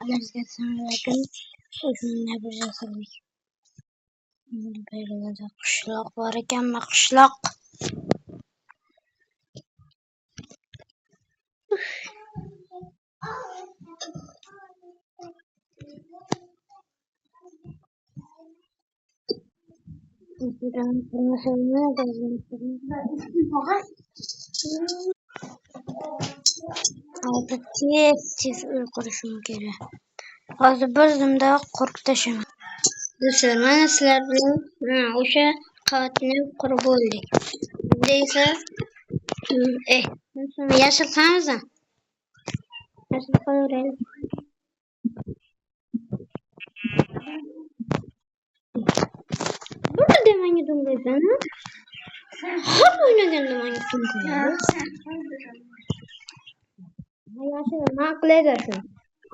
Sizga lekin shunday bir jasirlik beriladi. Qishloq bor ekanmi, qishloq. Hozir tez qurishim kerak. Hozir bir zumda qurib tashlaman. Do'stlar, mana sizlar bilan o'sha qavatni qurib bo'ldik. Endi esa yashil qilamiz. Yashil qilaveraylik. Burada menga dumlaysan. Har o'ynaganda menga tum qo'yadi. Yashil nima qilasan?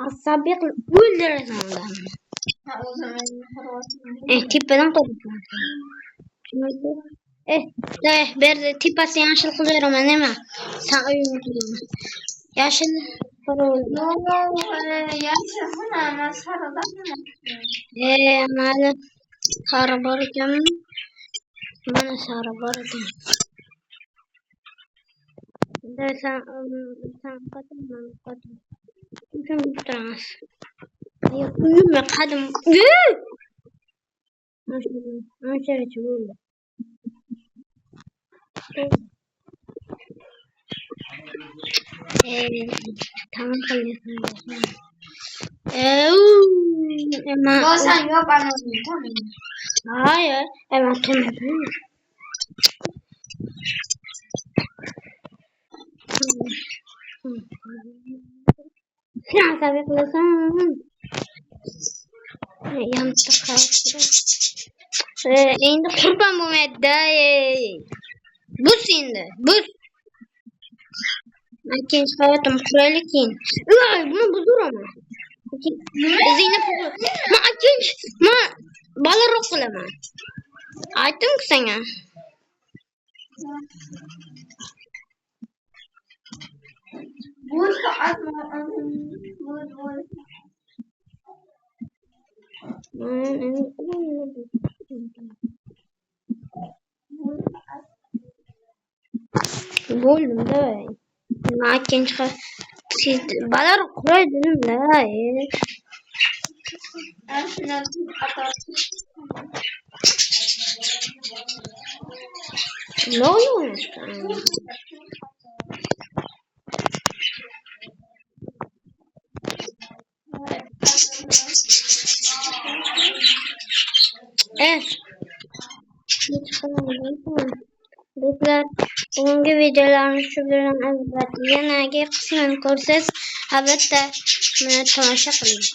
Asabiy qilib o'ldirasan ularni. Tepadan qo'yasan. Berdi tepasini yashil qilaveraman nima? Sen uyingni qilaman. Yashil parol. Yashil nima saridan? Mayli. Sari bor ekanmi? Mana sari bor ekan. Sen qatman. Kim turamiz? Uyimga qadim. Ancha bo'ldi. Tamam qilyapman. Bosan yo'q ana tamam. Hayır, hemen to'madim. Sen tabii kılasın. Yanlışlık kaldı. Endi kurban bu medde. Bu şimdi, bu. Ben kendi hayatım kurayla keyin. Bunu buzur ama. Zeynep ma akinch ma balaroq qilaman. Aytdim-ku senga. Bu soat Bo'ldim da. Ma akinch balaroq quray dedim-da. Ne oluyor? Do'stlar, bugungi videolarni shu bilan albatta yanagi qismini ko'rsangiz, albatta meni tomosha qiling.